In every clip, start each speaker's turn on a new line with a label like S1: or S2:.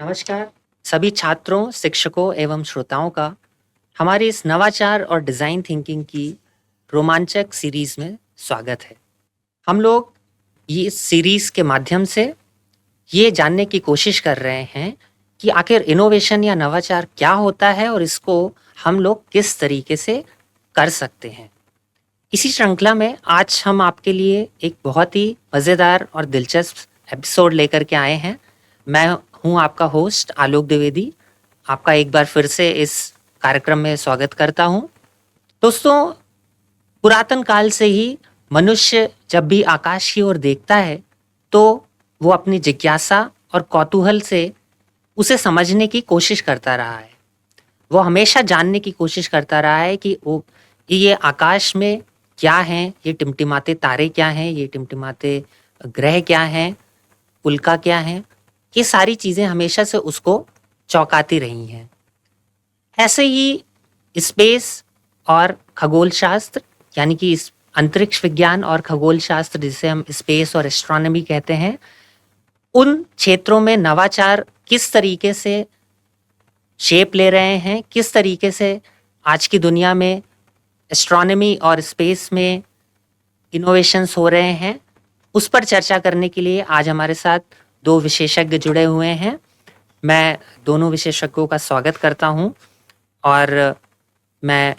S1: नमस्कार सभी छात्रों, शिक्षकों एवं श्रोताओं का हमारी इस नवाचार और डिज़ाइन थिंकिंग की रोमांचक सीरीज़ में स्वागत है। हम लोग ये इस सीरीज़ के माध्यम से ये जानने की कोशिश कर रहे हैं कि आखिर इनोवेशन या नवाचार क्या होता है और इसको हम लोग किस तरीके से कर सकते हैं। इसी श्रृंखला में आज हम आपके लिए एक बहुत ही मज़ेदार और दिलचस्प एपिसोड लेकर के आए हैं। मैं हूं आपका होस्ट आलोक द्विवेदी। आपका एक बार फिर से इस कार्यक्रम में स्वागत करता हूं। दोस्तों, पुरातन काल से ही मनुष्य जब भी आकाश की ओर देखता है तो वो अपनी जिज्ञासा और कौतूहल से उसे समझने की कोशिश करता रहा है। वो हमेशा जानने की कोशिश करता रहा है कि वो ये आकाश में क्या हैं, ये टिमटिमाते तारे क्या हैं, ये टिमटिमाते ग्रह क्या हैं, उल्का क्या हैं। ये सारी चीज़ें हमेशा से उसको चौंकाती रही हैं। ऐसे ही स्पेस और खगोल शास्त्र यानी कि इस अंतरिक्ष विज्ञान और खगोल शास्त्र जिसे हम स्पेस और एस्ट्रोनॉमी कहते हैं, उन क्षेत्रों में नवाचार किस तरीके से शेप ले रहे हैं, किस तरीके से आज की दुनिया में एस्ट्रोनॉमी और स्पेस में इनोवेशंस हो रहे हैं, उस पर चर्चा करने के लिए आज हमारे साथ दो विशेषज्ञ जुड़े हुए हैं। मैं दोनों विशेषज्ञों का स्वागत करता हूं और मैं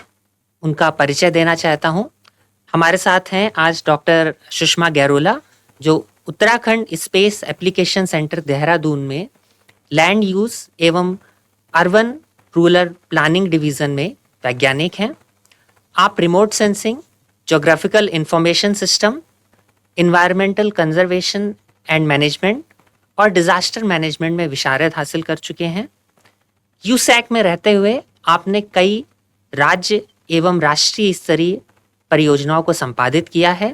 S1: उनका परिचय देना चाहता हूं। हमारे साथ हैं आज डॉक्टर सुषमा गैरोला, जो Uttarakhand space application centre Dehradun में लैंड यूज़ एवं अर्बन रूरल प्लानिंग डिवीज़न में वैज्ञानिक हैं। आप remote sensing, geographical information system, environmental conservation and management और डिजास्टर मैनेजमेंट में विशारद हासिल कर चुके हैं। यूसैक में रहते हुए आपने कई राज्य एवं राष्ट्रीय स्तरीय परियोजनाओं को संपादित किया है।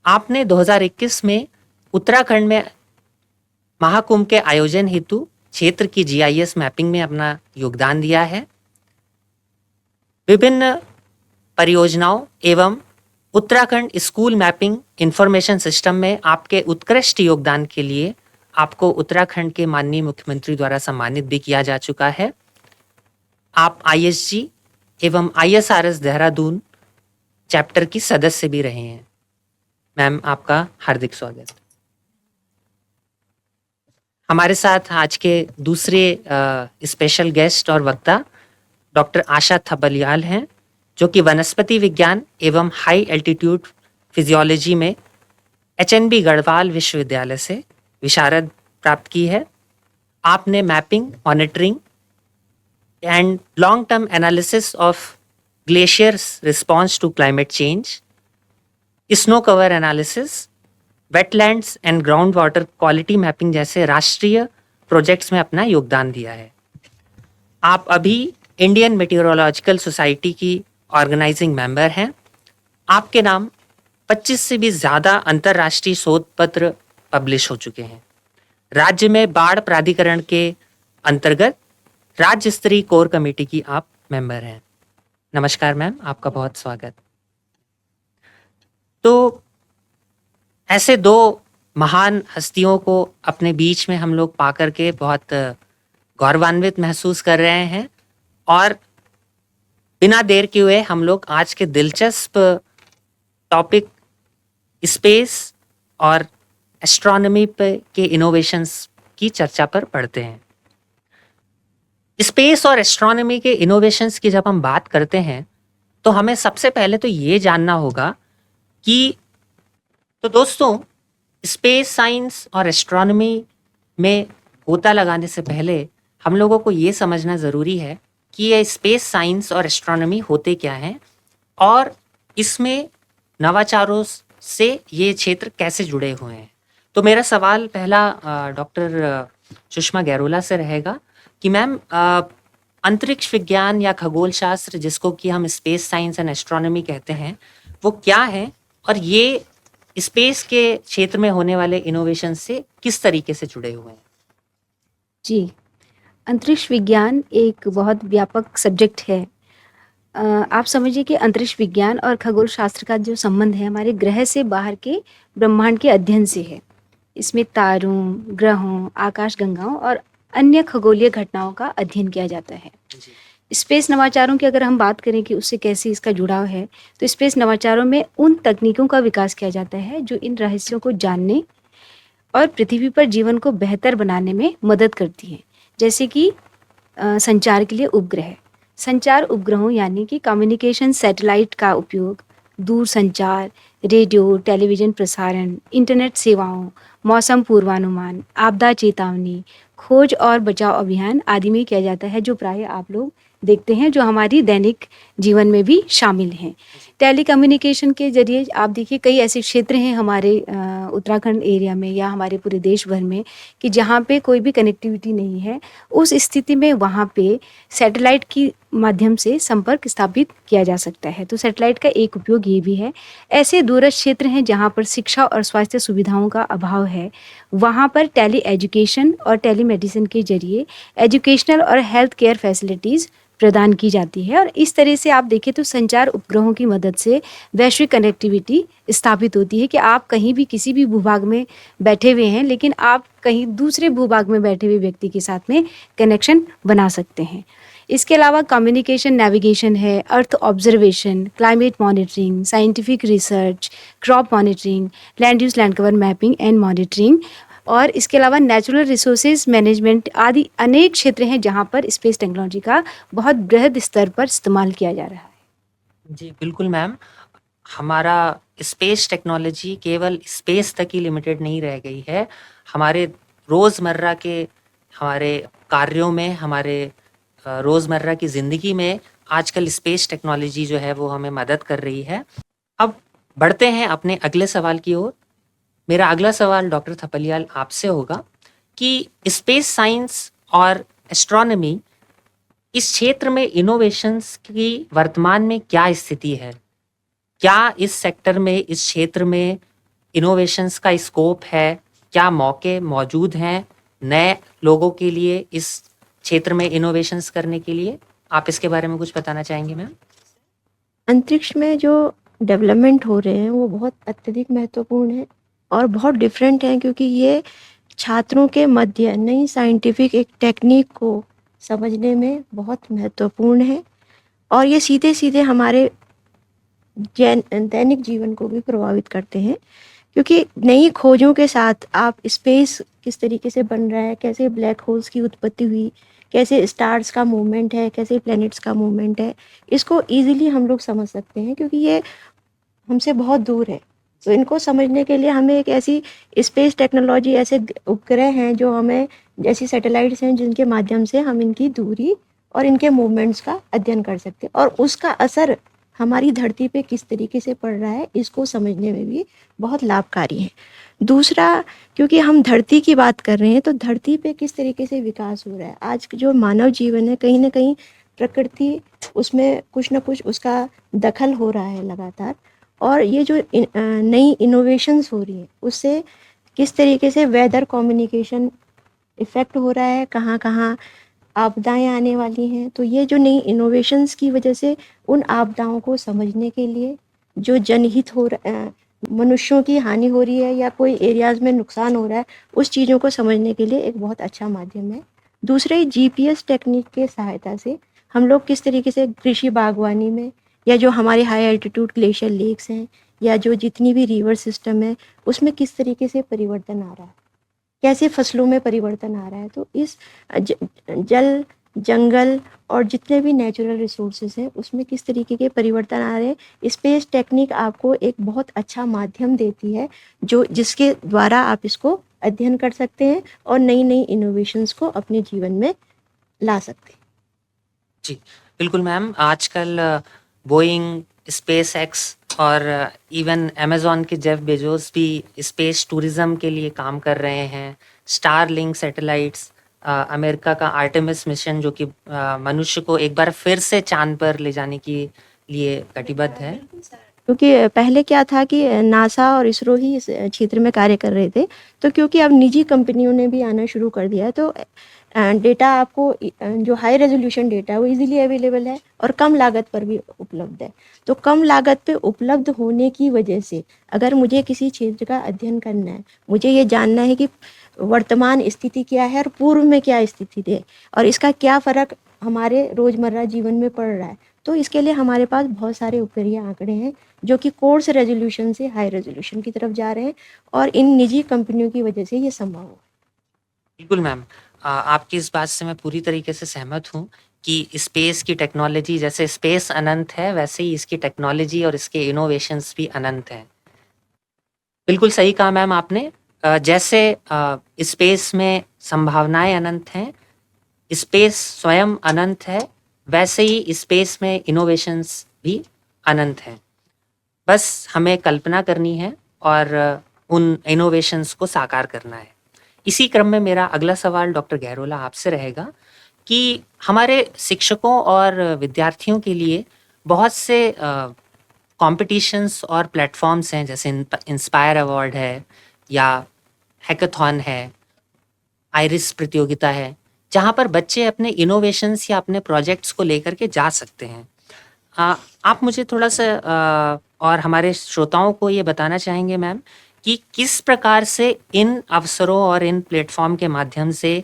S1: आपने 2021 में उत्तराखंड में महाकुंभ के आयोजन हेतु क्षेत्र की जीआईएस मैपिंग में अपना योगदान दिया है। विभिन्न परियोजनाओं एवं Uttarakhand school mapping information system में आपके उत्कृष्ट योगदान के लिए आपको उत्तराखंड के माननीय मुख्यमंत्री द्वारा सम्मानित भी किया जा चुका है। आप आईएसजी एवं आईएसआरएस देहरादून चैप्टर की सदस्य भी रहे हैं। मैम, आपका हार्दिक स्वागत। हमारे साथ आज के दूसरे स्पेशल गेस्ट और वक्ता डॉक्टर आशा थपलियाल हैं, जो कि वनस्पति विज्ञान एवं हाई एल्टीट्यूड फिजियोलॉजी में एचएनबी गढ़वाल विश्वविद्यालय से विशारद प्राप्त की है। आपने mapping, monitoring and long term analysis of glaciers response to climate change, snow cover analysis, wetlands and ground water quality mapping जैसे राष्ट्रीय प्रोजेक्ट्स में अपना योगदान दिया है। आप अभी इंडियन मेटीरियोलॉजिकल सोसाइटी की ऑर्गेनाइजिंग मेंबर हैं। आपके नाम 25 से भी ज़्यादा अंतर्राष्ट्रीय शोध पत्र पब्लिश हो चुके हैं। राज्य में बाढ़ प्राधिकरण के अंतर्गत राज्य स्तरीय कोर कमेटी की आप मेंबर हैं। नमस्कार मैम, आपका बहुत स्वागत। तो ऐसे दो महान हस्तियों को अपने बीच में हम लोग पाकर के बहुत गौरवान्वित महसूस कर रहे हैं और बिना देर किए हुए हम लोग आज के दिलचस्प टॉपिक स्पेस और एस्ट्रोनॉमी पे के इनोवेशंस की चर्चा पर पढ़ते हैं। स्पेस और एस्ट्रोनॉमी के इनोवेशंस की जब हम बात करते हैं तो हमें सबसे पहले तो ये जानना होगा कि तो दोस्तों, स्पेस साइंस और एस्ट्रोनॉमी में गोता लगाने से पहले हम लोगों को ये समझना ज़रूरी है कि ये स्पेस साइंस और एस्ट्रोनॉमी होते क्या हैं और इसमें नवाचारों से ये क्षेत्र कैसे जुड़े हुए हैं। तो मेरा सवाल पहला डॉक्टर सुषमा गैरोला से रहेगा कि मैम, अंतरिक्ष विज्ञान या खगोल शास्त्र, जिसको कि हम स्पेस साइंस एंड एस्ट्रोनॉमी कहते हैं, वो क्या है और ये स्पेस के क्षेत्र में होने वाले इनोवेशन से किस तरीके से जुड़े हुए हैं?
S2: जी, अंतरिक्ष विज्ञान एक बहुत व्यापक सब्जेक्ट है। आप समझिए कि अंतरिक्ष विज्ञान और खगोल शास्त्र का जो संबंध है हमारे ग्रह से बाहर के ब्रह्मांड के अध्ययन से है। इसमें तारों, ग्रहों, आकाशगंगाओं और अन्य खगोलीय घटनाओं का अध्ययन किया जाता है।
S1: जी
S2: स्पेस नवाचारों की अगर हम बात करें कि उससे कैसे इसका जुड़ाव है, तो स्पेस नवाचारों में उन तकनीकों का विकास किया जाता है जो इन रहस्यों को जानने और पृथ्वी पर जीवन को बेहतर बनाने में मदद करती हैं। जैसे कि संचार के लिए उपग्रह, संचार उपग्रहों यानी कि कम्युनिकेशन सैटेलाइट का उपयोग दूर संचार, रेडियो, टेलीविज़न प्रसारण, इंटरनेट सेवाओं, मौसम पूर्वानुमान, आपदा चेतावनी, खोज और बचाव अभियान आदि में किया जाता है, जो प्राय आप लोग देखते हैं, जो हमारी दैनिक जीवन में भी शामिल हैं। टेलीकम्युनिकेशन के ज़रिए आप देखिए कई ऐसे क्षेत्र हैं हमारे उत्तराखंड एरिया में या हमारे पूरे देश भर में कि जहाँ पे कोई भी कनेक्टिविटी नहीं है। उस स्थिति में वहाँ पे सैटेलाइट की माध्यम से संपर्क स्थापित किया जा सकता है। तो सैटेलाइट का एक उपयोग ये भी है। ऐसे दूरस्थ क्षेत्र हैं जहाँ पर शिक्षा और स्वास्थ्य सुविधाओं का अभाव है, वहाँ पर टेली एजुकेशन और टेलीमेडिसिन के ज़रिए एजुकेशनल और हेल्थ केयर फैसिलिटीज़ प्रदान की जाती है। और इस तरह से आप देखें तो संचार उपग्रहों की मदद से वैश्विक कनेक्टिविटी स्थापित होती है कि आप कहीं भी किसी भी भूभाग में बैठे हुए हैं, लेकिन आप कहीं दूसरे भूभाग में बैठे हुए व्यक्ति के साथ में कनेक्शन बना सकते हैं। इसके अलावा कम्युनिकेशन नेविगेशन है, earth observation, climate monitoring, scientific research, crop monitoring, land use land cover mapping and monitoring, और इसके अलावा नेचुरल रिसोर्सेज मैनेजमेंट आदि अनेक क्षेत्र हैं जहाँ पर स्पेस टेक्नोलॉजी का बहुत बृहद स्तर पर इस्तेमाल किया जा रहा है।
S1: जी बिल्कुल मैम, हमारा स्पेस टेक्नोलॉजी केवल स्पेस तक ही लिमिटेड नहीं रह गई है। हमारे रोज़मर्रा के हमारे कार्यों में, हमारे रोज़मर्रा की ज़िंदगी में आजकल स्पेस टेक्नोलॉजी जो है वो हमें मदद कर रही है। अब बढ़ते हैं अपने अगले सवाल की ओर। मेरा अगला सवाल डॉक्टर थपलियाल आपसे होगा कि स्पेस साइंस और एस्ट्रोनॉमी इस क्षेत्र में इनोवेशंस की वर्तमान में क्या स्थिति है? क्या इस सेक्टर में, इस क्षेत्र में इनोवेशंस का स्कोप है? क्या मौके मौजूद हैं नए लोगों के लिए इस क्षेत्र में इनोवेशंस करने के लिए? आप इसके बारे में कुछ बताना चाहेंगे मैम?
S3: अंतरिक्ष में जो डेवलपमेंट हो रहे हैं वो बहुत अत्यधिक महत्वपूर्ण है और बहुत डिफरेंट है, क्योंकि ये छात्रों के मध्य नई साइंटिफिक एक टेक्निक को समझने में बहुत महत्वपूर्ण है और ये सीधे सीधे हमारे दैनिक जीवन को भी प्रभावित करते हैं, क्योंकि नई खोजों के साथ आप स्पेस किस तरीके से बन रहा है, कैसे ब्लैक होल्स की उत्पत्ति हुई, कैसे स्टार्स का मूवमेंट है, कैसे प्लैनेट्स का मूवमेंट है, इसको इजीली हम लोग समझ सकते हैं क्योंकि ये हमसे बहुत दूर है। तो इनको समझने के लिए हमें एक ऐसी स्पेस टेक्नोलॉजी, ऐसे उपग्रह हैं जो हमें, जैसी सैटेलाइट्स हैं जिनके माध्यम से हम इनकी दूरी और इनके मूवमेंट्स का अध्ययन कर सकते हैं और उसका असर हमारी धरती पे किस तरीके से पड़ रहा है इसको समझने में भी बहुत लाभकारी है। दूसरा, क्योंकि हम धरती की बात कर रहे हैं तो धरती पे किस तरीके से विकास हो रहा है, आज जो मानव जीवन है कहीं ना कहीं प्रकृति उसमें कुछ ना कुछ उसका दखल हो रहा है लगातार, और ये जो नई इनोवेशंस हो रही हैं उससे किस तरीके से वेदर कम्युनिकेशन इफ़ेक्ट हो रहा है, कहाँ कहाँ आपदाएं आने वाली हैं। तो ये जो नई इनोवेशंस की वजह से उन आपदाओं को समझने के लिए जो जनहित हो मनुष्यों की हानि हो रही है या कोई एरियाज़ में नुकसान हो रहा है, उस चीज़ों को समझने के लिए एक बहुत अच्छा माध्यम है। दूसरे, जीपीएस टेक्निक के सहायता से हम लोग किस तरीके से कृषि बागवानी में या जो हमारे हाई एल्टीट्यूड ग्लेशियर लेक्स हैं या जो जितनी भी रिवर सिस्टम है उसमें किस तरीके से परिवर्तन आ रहा है, कैसे फसलों में परिवर्तन आ रहा है। तो इस जल, जंगल और जितने भी नेचुरल रिसोर्सेज हैं उसमें किस तरीके के परिवर्तन आ रहे हैं, स्पेस टेक्निक आपको एक बहुत अच्छा माध्यम देती है जो जिसके द्वारा आप इसको अध्ययन कर सकते हैं और नई नई इनोवेशंस को अपने जीवन में ला सकते हैं।
S1: जी बिल्कुल मैम, आजकल बोइंग, स्पेस एक्स और इवन अमेज़ॉन के जेफ बेजोस भी स्पेस टूरिज्म के लिए काम कर रहे हैं। स्टारलिंक सैटेलाइट्स, अमेरिका का आर्टेमिस मिशन जो कि मनुष्य को एक बार फिर से चांद पर ले जाने के लिए कटिबद्ध है।
S3: क्योंकि पहले क्या था कि नासा और इसरो ही इस क्षेत्र में कार्य कर रहे थे। तो क्योंकि अब निजी कंपनियों ने भी आना शुरू कर दिया है, तो डेटा आपको जो हाई रेजोल्यूशन डेटा है वो इजीली अवेलेबल है और कम लागत पर भी उपलब्ध है। तो कम लागत पे उपलब्ध होने की वजह से अगर मुझे किसी क्षेत्र का अध्ययन करना है, मुझे ये जानना है कि वर्तमान स्थिति क्या है और पूर्व में क्या स्थिति थी और इसका क्या फ़र्क हमारे रोज़मर्रा जीवन में पड़ रहा है, तो इसके लिए हमारे पास बहुत सारे उपग्रहीय आंकड़े हैं जो कि कोर्स रेजोल्यूशन से हाई रेजोल्यूशन की तरफ जा रहे हैं और इन निजी कंपनियों की वजह से ये संभव हुआ।
S1: बिल्कुल मैम, आपकी इस बात से मैं पूरी तरीके से सहमत हूँ कि स्पेस की टेक्नोलॉजी, जैसे स्पेस अनंत है वैसे ही इसकी टेक्नोलॉजी और इसके इनोवेशंस भी अनंत हैं। बिल्कुल सही कहा मैम आपने। जैसे स्पेस में संभावनाएं अनंत हैं, स्पेस स्वयं अनंत है, वैसे ही स्पेस में इनोवेशंस भी अनंत हैं। बस हमें कल्पना करनी है और उन इनोवेशंस को साकार करना है। इसी क्रम में मेरा अगला सवाल डॉक्टर गहरोला आपसे रहेगा कि हमारे शिक्षकों और विद्यार्थियों के लिए बहुत से कॉम्पिटिशन्स और प्लेटफॉर्म्स हैं, जैसे इंस्पायर अवार्ड है या हैकाथॉन है, आइरिस प्रतियोगिता है, जहाँ पर बच्चे अपने इनोवेशंस या अपने प्रोजेक्ट्स को लेकर के जा सकते हैं। आप मुझे थोड़ा सा और हमारे श्रोताओं को ये बताना चाहेंगे मैम कि किस प्रकार से इन अवसरों और इन प्लेटफॉर्म के माध्यम से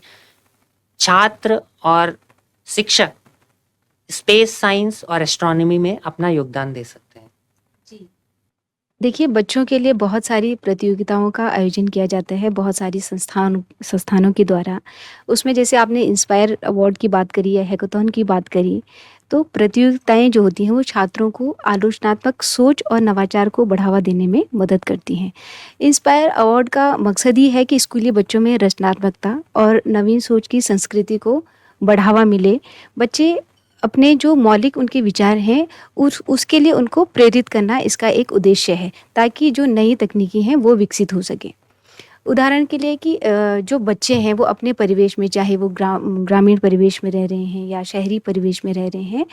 S1: छात्र और शिक्षक स्पेस साइंस और एस्ट्रोनॉमी में अपना योगदान दे सकते हैं?
S2: जी। देखिए, बच्चों के लिए बहुत सारी प्रतियोगिताओं का आयोजन किया जाता है, बहुत सारी संस्थानों के द्वारा। उसमें जैसे आपने इंस्पायर अवार्ड की बात करी या हैकाथॉन की बात करी, तो प्रतियोगिताएँ जो होती हैं वो छात्रों को आलोचनात्मक सोच और नवाचार को बढ़ावा देने में मदद करती हैं। इंस्पायर अवार्ड का मकसद ही है कि स्कूली बच्चों में रचनात्मकता और नवीन सोच की संस्कृति को बढ़ावा मिले। बच्चे अपने जो मौलिक उनके विचार हैं उसके लिए उनको प्रेरित करना इसका एक उद्देश्य है, ताकि जो नई तकनीकी हैं वो विकसित हो सकें। उदाहरण के लिए कि जो बच्चे हैं वो अपने परिवेश में, चाहे वो ग्रामीण परिवेश में रह रहे हैं या शहरी परिवेश में रह रहे हैं,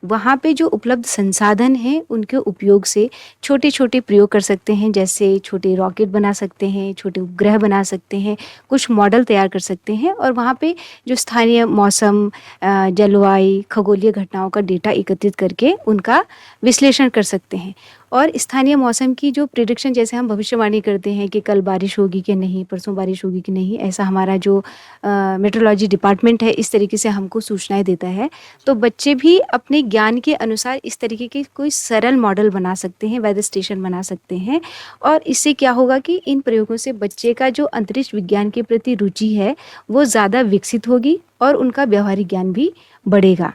S2: वहाँ पे जो उपलब्ध संसाधन हैं उनके उपयोग से छोटे-छोटे प्रयोग कर सकते हैं। जैसे छोटे रॉकेट बना सकते हैं, छोटे उपग्रह बना सकते हैं, कुछ मॉडल तैयार कर सकते हैं और वहाँ पे जो स्थानीय मौसम, जलवायु, खगोलीय घटनाओं का डेटा एकत्रित करके उनका विश्लेषण कर सकते हैं। और स्थानीय मौसम की जो प्रेडिक्शन, जैसे हम भविष्यवाणी करते हैं कि कल बारिश होगी कि नहीं, परसों बारिश होगी कि नहीं, ऐसा हमारा जो मेट्रोलॉजी डिपार्टमेंट है इस तरीके से हमको सूचनाएं देता है। तो बच्चे भी अपने ज्ञान के अनुसार इस तरीके के कोई सरल मॉडल बना सकते हैं, वेदर स्टेशन बना सकते हैं। और इससे क्या होगा कि इन प्रयोगों से बच्चे का जो अंतरिक्ष विज्ञान के प्रति रुचि है वो ज़्यादा विकसित होगी और उनका व्यवहारिक ज्ञान भी बढ़ेगा।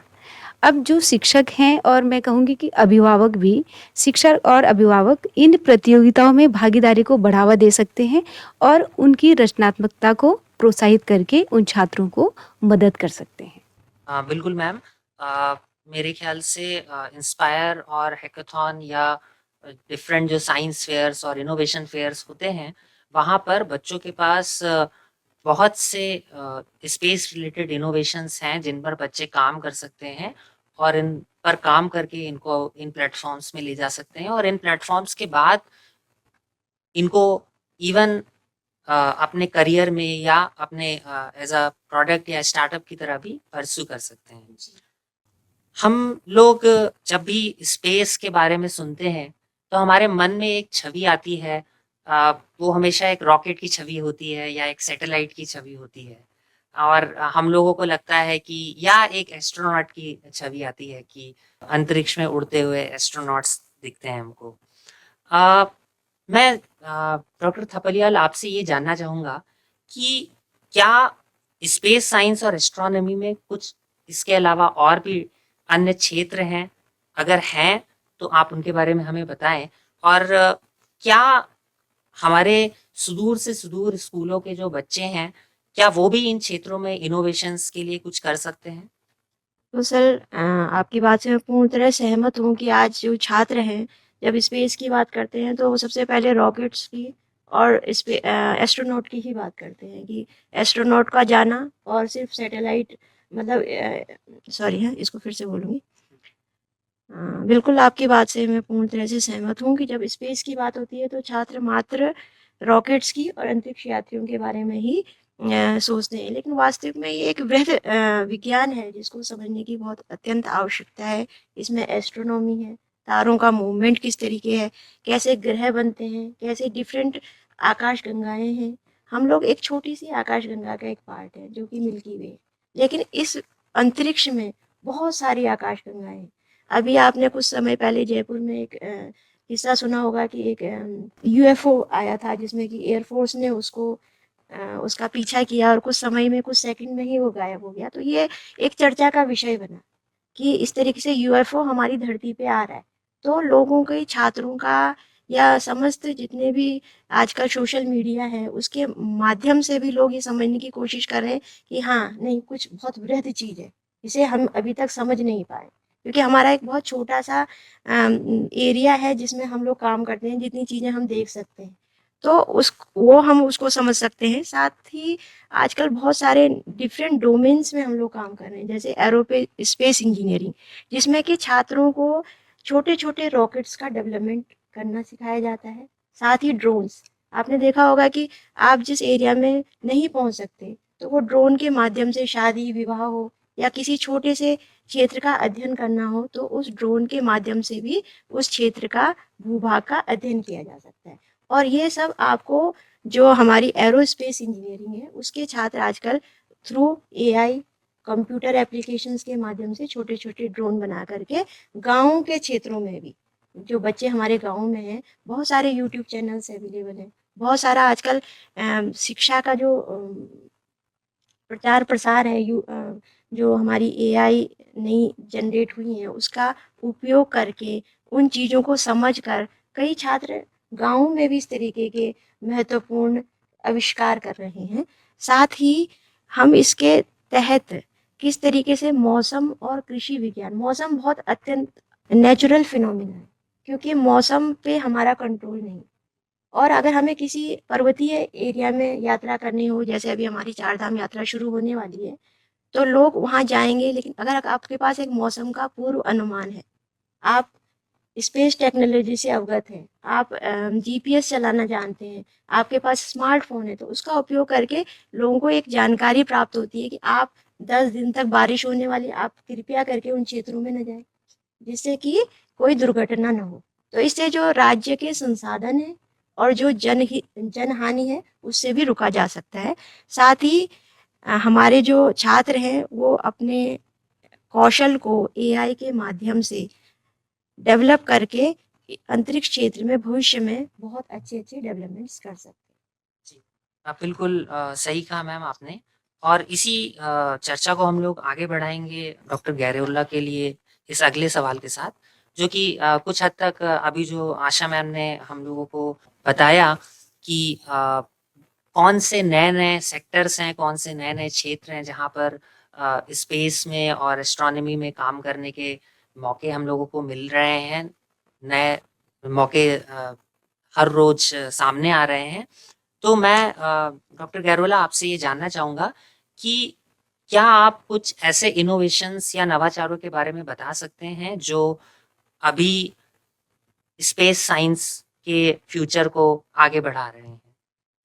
S2: अब जो शिक्षक हैं और मैं कहूँगी कि अभिभावक भी, शिक्षक और अभिभावक इन प्रतियोगिताओं में भागीदारी को बढ़ावा दे सकते हैं और उनकी रचनात्मकता को प्रोत्साहित करके उन छात्रों को मदद कर सकते हैं।
S1: बिल्कुल मैम, मेरे ख्याल से इंस्पायर और हैकाथॉन या डिफरेंट जो साइंस फेयर्स और इनोवेशन फेयर्स होते हैं, वहाँ पर बच्चों के पास बहुत से स्पेस रिलेटेड इनोवेशंस हैं जिन पर बच्चे काम कर सकते हैं और इन पर काम करके इनको इन प्लेटफॉर्म्स में ले जा सकते हैं और इन प्लेटफॉर्म्स के बाद इनको इवन अपने करियर में या अपने एज अ प्रोडक्ट या स्टार्टअप की तरह भी परस्यू कर सकते हैं। हम लोग जब भी स्पेस के बारे में सुनते हैं तो हमारे मन में एक छवि आती है, वो हमेशा एक रॉकेट की छवि होती है या एक सैटेलाइट की छवि होती है और हम लोगों को लगता है कि या एक एस्ट्रोनॉट की छवि आती है कि अंतरिक्ष में उड़ते हुए एस्ट्रोनॉट्स दिखते हैं हमको। अ, मैं डॉक्टर थपलियाल आपसे ये जानना चाहूँगा कि क्या स्पेस साइंस और एस्ट्रोनॉमी में कुछ इसके अलावा और भी अन्य क्षेत्र हैं? अगर हैं तो आप उनके बारे में हमें बताएं और क्या हमारे सुदूर से सुदूर स्कूलों के जो बच्चे हैं, क्या वो भी इन क्षेत्रों में इनोवेशंस के लिए कुछ कर सकते हैं?
S3: तो सर आपकी बात से मैं पूर्ण तरह सहमत हूँ कि आज जो छात्र हैं जब स्पेस की बात करते हैं तो वो सबसे पहले रॉकेट्स की और एस्ट्रोनॉट की ही बात करते हैं कि एस्ट्रोनॉट का जाना और सिर्फ सैटेलाइट, मतलब सॉरी हाँ, इसको फिर से बोलूँगी, बिल्कुल आपकी बात से मैं पूर्ण तरह से सहमत हूँ कि जब स्पेस की बात होती है तो छात्र मात्र रॉकेट्स की और अंतरिक्ष यात्रियों के बारे में ही सोचते हैं, लेकिन वास्तविक में ये एक वृहद विज्ञान है जिसको समझने की बहुत अत्यंत आवश्यकता है। इसमें एस्ट्रोनॉमी है, तारों का मूवमेंट किस तरीके है, कैसे ग्रह बनते हैं, कैसे डिफरेंट आकाश गंगाएं हैं। हम लोग एक छोटी सी आकाश गंगा का एक पार्ट है जो कि मिल्की वे है, लेकिन इस अंतरिक्ष में बहुत सारी आकाश गंगाएं हैं। अभी आपने कुछ समय पहले जयपुर में एक किस्सा सुना होगा कि एक यूएफओ आया था जिसमें कि एयरफोर्स ने उसका पीछा किया और कुछ समय में, कुछ सेकंड में ही वो गायब हो गया। तो ये एक चर्चा का विषय बना कि इस तरीके से यूएफओ हमारी धरती पे आ रहा है। तो लोगों के, छात्रों का या समस्त जितने भी आजकल सोशल मीडिया है उसके माध्यम से भी लोग ये समझने की कोशिश कर रहे हैं कि हाँ, नहीं, कुछ बहुत वृहद चीज़ है, इसे हम अभी तक समझ नहीं पाए। क्योंकि हमारा एक बहुत छोटा-सा एरिया है जिसमें हम लोग काम करते हैं, जितनी चीज़ें हम देख सकते हैं। तो हम उसको समझ सकते हैं। साथ ही आजकल बहुत सारे डिफरेंट डोमेन्स में हम लोग काम कर रहे हैं, जैसे स्पेस इंजीनियरिंग, जिसमें कि छात्रों को छोटे-छोटे रॉकेट्स का डेवलपमेंट करना सिखाया जाता है। साथ ही ड्रोन्स, आपने देखा होगा कि आप जिस एरिया में नहीं पहुंच सकते, तो वो ड्रोन के माध्यम से शादी, विवाह हो या किसी छोटे से क्षेत्र का अध्ययन करना हो, तो उस ड्रोन के माध्यम से भी उस क्षेत्र का भूभाग का अध्ययन किया जा सकता है। और ये सब आपको, जो हमारी एरोस्पेस इंजीनियरिंग है उसके छात्र आजकल थ्रू एआई, कंप्यूटर एप्लीकेशंस के माध्यम से छोटे-छोटे ड्रोन बना करके गाँव के क्षेत्रों में भी, जो बच्चे हमारे गाँव में हैं, बहुत सारे यूट्यूब चैनल्स अवेलेबल हैं। बहुत सारा आजकल शिक्षा का जो प्रचार प्रसार है, जो हमारी एआई नई जनरेट हुई हैं उसका उपयोग करके, उन चीज़ों को समझ कर कई छात्र गाँव में भी इस तरीके के महत्वपूर्ण आविष्कार कर रहे हैं। साथ ही हम इसके तहत किस तरीके से मौसम और कृषि विज्ञान, मौसम बहुत अत्यंत नेचुरल फिनोमिना है, क्योंकि मौसम पे हमारा कंट्रोल नहीं। और अगर हमें किसी पर्वतीय एरिया में यात्रा करनी हो, जैसे अभी हमारी चारधाम यात्रा शुरू होने वाली है, तो लोग वहाँ जाएँगे, लेकिन अगर आपके पास एक मौसम का पूर्व अनुमान है, आप स्पेस टेक्नोलॉजी से अवगत हैं, आप जीपीएस चलाना जानते हैं, आपके पास स्मार्टफ़ोन है, तो उसका उपयोग करके लोगों को एक जानकारी प्राप्त होती है कि आप 10 दिन तक बारिश होने वाली है, आप कृपया करके उन क्षेत्रों में न जाएँ, जिससे कि कोई दुर्घटना ना हो। तो इससे जो राज्य के संसाधन हैं और जो जनहानि है, उससे भी रुका जा सकता है। साथ ही हमारे जो छात्र हैं वो अपने कौशल को एआई के माध्यम से डेवलप करके अंतरिक्ष क्षेत्र में भविष्य में बहुत अच्छे-अच्छे डेवलपमेंट्स कर सकते हैं।
S1: जी, बिल्कुल सही कहा मैम आपने। और इसी चर्चा को हम लोग आगे बढ़ाएँगे डॉक्टर गैरउल्लाह के लिए इस अगले सवाल के साथ, जो कि कुछ हद तक अभी जो आशा मैम ने हम लोगों को बताया कि कौन से नए-नए सेक्टर्स हैं, कौन से नए-नए क्षेत्र हैं जहाँ पर स्पेस में और एस्ट्रोनॉमी में काम करने के मौके हम लोगों को मिल रहे हैं। नए मौके हर रोज़ सामने आ रहे हैं। तो मैं डॉक्टर गैरोला आपसे ये जानना चाहूँगा कि क्या आप कुछ ऐसे इनोवेशंस या नवाचारों के बारे में बता सकते हैं जो अभी स्पेस साइंस के फ्यूचर को आगे बढ़ा रहे हैं?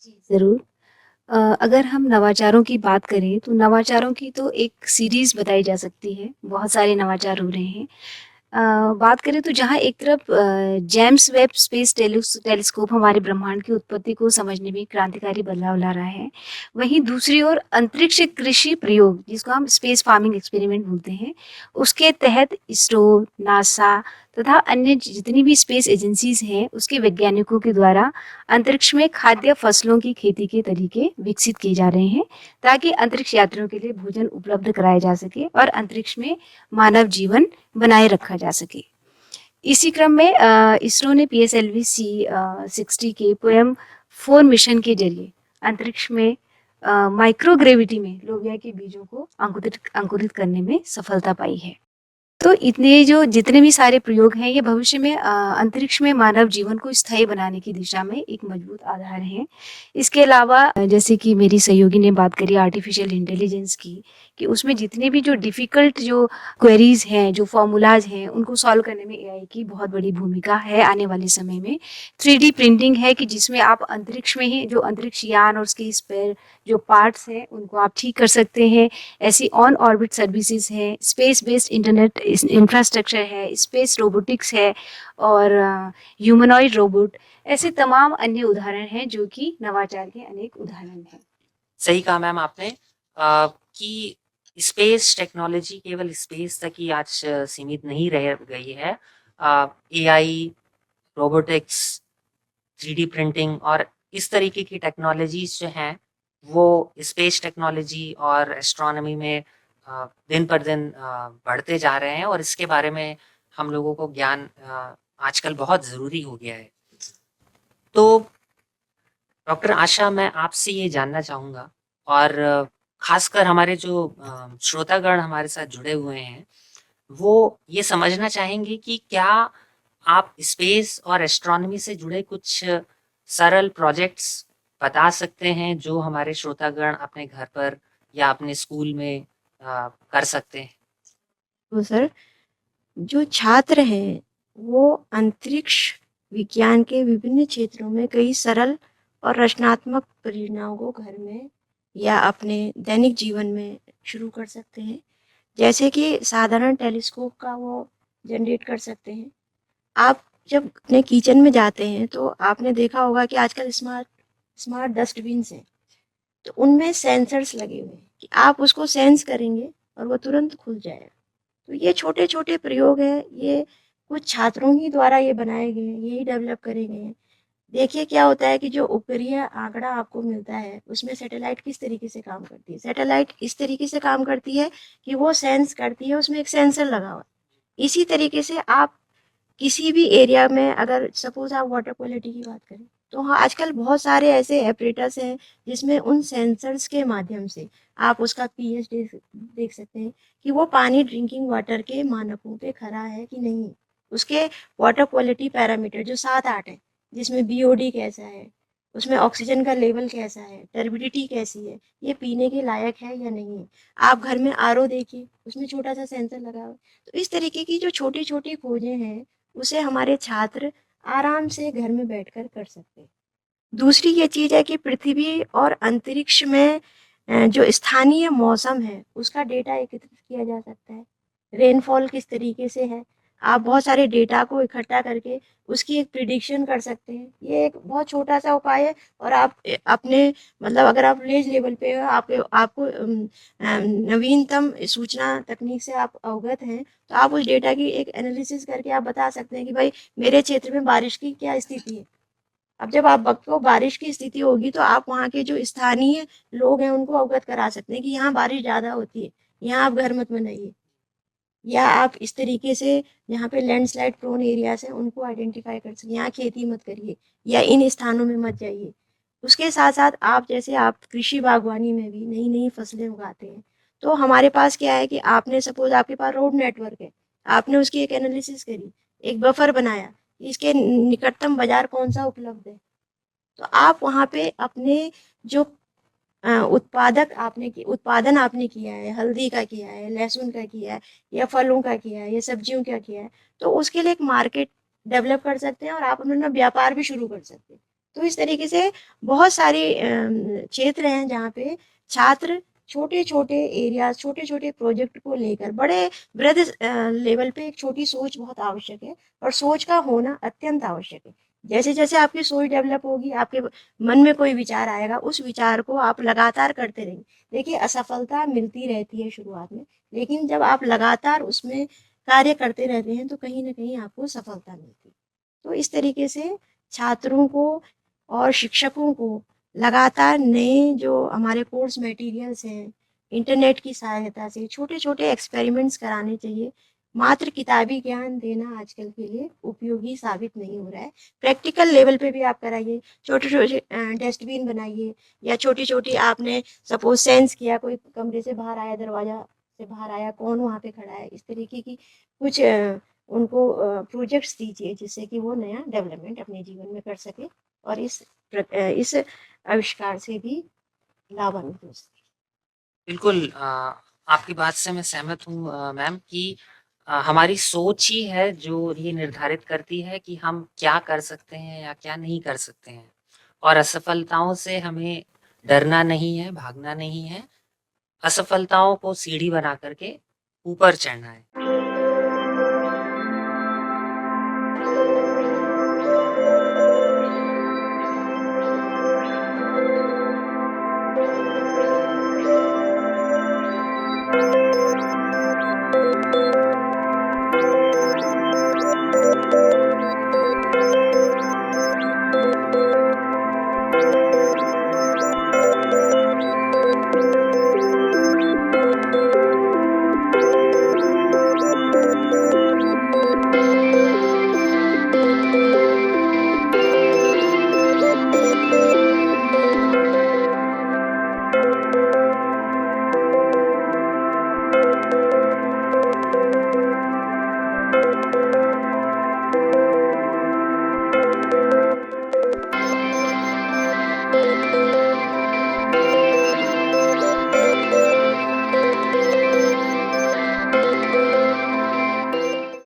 S2: जी, ज़रूर। अगर हम नवाचारों की बात करें तो नवाचारों की तो एक सीरीज़ बताई जा सकती है, बहुत सारे नवाचार हो रहे हैं। बात करें तो जहाँ एक तरफ जेम्स वेब स्पेस टेलीस्कोप हमारे ब्रह्मांड की उत्पत्ति को समझने में क्रांतिकारी बदलाव ला रहा है, वहीं दूसरी ओर अंतरिक्ष कृषि प्रयोग जिसको हम स्पेस फार्मिंग एक्सपेरिमेंट बोलते हैं, उसके तहत इसरो, नासा तथा अन्य जितनी भी स्पेस एजेंसीज हैं, उसके वैज्ञानिकों के द्वारा अंतरिक्ष में खाद्य फसलों की खेती के तरीके विकसित किए जा रहे हैं, ताकि अंतरिक्ष यात्रियों के लिए भोजन उपलब्ध कराया जा सके और अंतरिक्ष में मानव जीवन बनाए रखा जा सके। इसी क्रम में इसरो ने पीएसएलवी C60 के पोएम 4 मिशन के जरिए अंतरिक्ष में माइक्रोग्रेविटी में लोबिया के बीजों को अंकुरित करने में सफलता पाई है। तो इतने जो जितने भी सारे प्रयोग हैं ये भविष्य में अंतरिक्ष में मानव जीवन को स्थायी बनाने की दिशा में एक मजबूत आधार हैं। इसके अलावा जैसे कि मेरी सहयोगी ने बात करी आर्टिफिशियल इंटेलिजेंस की, कि उसमें जितने भी जो डिफ़िकल्ट जो क्वेरीज़ हैं, जो फ़ॉर्मूलाज़ हैं, उनको सॉल्व करने में एआई की बहुत बड़ी भूमिका है आने वाले समय में। 3D प्रिंटिंग है कि जिसमें आप अंतरिक्ष में ही जो अंतरिक्ष यान और उसके स्पेयर जो पार्ट्स हैं, उनको आप ठीक कर सकते हैं। ऐसी ऑन ऑर्बिट सर्विसेज है, स्पेस बेस्ड इंटरनेट इंफ्रास्ट्रक्चर है, स्पेस रोबोटिक्स है और ह्यूमनॉइड रोबोट, ऐसे तमाम अन्य उदाहरण हैं जो कि नवाचार के अनेक उदाहरण हैं।
S1: सही कहा मैम आपने कि स्पेस टेक्नोलॉजी केवल स्पेस तक ही आज सीमित नहीं रह गई है। एआई, रोबोटिक्स, 3D प्रिंटिंग और इस तरीके की टेक्नोलॉजीज जो हैं वो स्पेस टेक्नोलॉजी और एस्ट्रोनॉमी में दिन पर दिन बढ़ते जा रहे हैं और इसके बारे में हम लोगों को ज्ञान आजकल बहुत ज़रूरी हो गया है। तो डॉक्टर आशा, मैं आपसे ये जानना चाहूँगा और खासकर हमारे जो श्रोतागण हमारे साथ जुड़े हुए हैं वो ये समझना चाहेंगे कि क्या आप स्पेस और एस्ट्रोनॉमी से जुड़े कुछ सरल प्रोजेक्ट्स बता सकते हैं जो हमारे श्रोतागण अपने घर पर या अपने स्कूल में कर सकते हैं?
S3: तो सर, जो छात्र हैं वो अंतरिक्ष विज्ञान के विभिन्न क्षेत्रों में कई सरल और रचनात्मक परियोजनाओं को घर में या अपने दैनिक जीवन में शुरू कर सकते हैं। जैसे कि साधारण टेलीस्कोप का वो जनरेट कर सकते हैं। आप जब अपने किचन में जाते हैं तो आपने देखा होगा कि आजकल स्मार्ट स्मार्ट डस्टबिन्स हैं, तो उनमें सेंसर्स लगे हुए हैं कि आप उसको सेंस करेंगे और वो तुरंत खुल जाएगा। तो ये छोटे-छोटे प्रयोग हैं, ये कुछ छात्रों ही द्वारा ये बनाए गए हैं, यही डेवलप करे गए हैं। देखिए क्या होता है कि जो ऊपरी आँकड़ा आपको मिलता है, उसमें सैटेलाइट किस तरीके से काम करती है। सैटेलाइट इस तरीके से काम करती है कि वो सेंस करती है, उसमें एक सेंसर लगा हुआ है। इसी तरीके से आप किसी भी एरिया में अगर सपोज़ आप वाटर क्वालिटी की बात करें, तो हाँ, आजकल बहुत सारे ऐसे एपरेटर्स हैं, जिसमें उन सेंसर्स के माध्यम से आप उसका पीएच देख सकते हैं कि वो पानी ड्रिंकिंग वाटर के मानकों पे खरा है कि नहीं। उसके वाटर क्वालिटी पैरामीटर जो 7-8 हैं, जिसमें बीओडी कैसा है, उसमें ऑक्सीजन का लेवल कैसा है, टर्बिडिटी कैसी है, ये पीने के लायक है या नहीं है। आप घर में आरओ देखिए, उसमें छोटा-सा सेंसर लगा हुआ है। तो इस तरीके की जो छोटी-छोटी खोजें हैं, उसे हमारे छात्र आराम से घर में बैठकर कर सकते हैं। दूसरी ये चीज़ है कि पृथ्वी और अंतरिक्ष में जो स्थानीय मौसम है, उसका डेटा एकत्रित किया जा सकता है। रेनफॉल किस तरीके से है, आप बहुत सारे डेटा को इकट्ठा करके उसकी एक प्रिडिक्शन कर सकते हैं। ये एक बहुत छोटा-सा उपाय है और आप अपने मतलब अगर आप विलेज लेवल पे हो, आपको नवीनतम सूचना तकनीक से आप अवगत हैं, तो आप उस डेटा की एक एनालिसिस करके आप बता सकते हैं कि भाई मेरे क्षेत्र में बारिश की क्या स्थिति है। अब जब आप को बारिश की स्थिति होगी तो आप वहाँ के जो स्थानीय लोग हैं उनको अवगत करा सकते हैं कि यहाँ बारिश ज़्यादा होती है, यहाँ आप घर मत बनाइए। या आप इस तरीके से जहाँ पे लैंडस्लाइड प्रोन एरियाज़ हैं उनको आइडेंटिफ़ाई कर सकते हैं, यहाँ खेती मत करिए या इन स्थानों में मत जाइए। उसके साथ-साथ आप जैसे आप कृषि बागवानी में भी नई-नई फसलें उगाते हैं, तो हमारे पास क्या है कि आपने सपोज़ आपके पास रोड नेटवर्क है, आपने उसकी एक एनालिसिस करी, एक बफर बनाया, इसके निकटतम बाज़ार कौन-सा उपलब्ध है। तो आप वहाँ पे अपने जो उत्पादन आपने किया है, हल्दी का किया है, लहसुन का किया है या फलों का किया है या सब्जियों का किया है, तो उसके लिए एक मार्केट डेवलप कर सकते हैं और आप अपना व्यापार भी शुरू कर सकते हैं। तो इस तरीके से बहुत सारे क्षेत्र हैं जहाँ पे छात्र छोटे-छोटे एरियाज़, छोटे-छोटे प्रोजेक्ट को लेकर बड़े वृहद लेवल पे एक छोटी सोच बहुत आवश्यक है और सोच का होना अत्यंत आवश्यक है। जैसे-जैसे आपकी सोच डेवलप होगी, आपके मन में कोई विचार आएगा, उस विचार को आप लगातार करते रहेंगे। देखिए असफलता मिलती रहती है शुरुआत में, लेकिन जब आप लगातार उसमें कार्य करते रहते हैं, तो कहीं न कहीं आपको सफलता मिलती है। तो इस तरीके से छात्रों को और शिक्षकों को लगातार नए जो हमारे कोर्स मटेरियल्स हैं, इंटरनेट की सहायता से छोटे-छोटे एक्सपेरिमेंट्स कराने चाहिए। मात्र किताबी ज्ञान देना आजकल के लिए उपयोगी साबित नहीं हो रहा है। प्रैक्टिकल लेवल पे भी आप कराइए, छोटे-छोटे डस्टबिन बनाइए या छोटी-छोटी आपने सपोज़ सेंस किया कोई कमरे से बाहर आया, दरवाज़ा से बाहर आया, कौन वहाँ पे खड़ा है, इस तरीके की कुछ उनको प्रोजेक्ट्स दीजिए जिससे कि वो नया डेवलपमेंट अपने जीवन में कर सके और इस आविष्कार से भी लाभान्वित हो सके।
S1: बिल्कुल आपकी बात से मैं सहमत हूँ मैम कि हमारी सोच ही है जो ये निर्धारित करती है कि हम क्या कर सकते हैं या क्या नहीं कर सकते हैं और असफलताओं से हमें डरना नहीं है, भागना नहीं है, असफलताओं को सीढ़ी बना करके ऊपर चढ़ना है।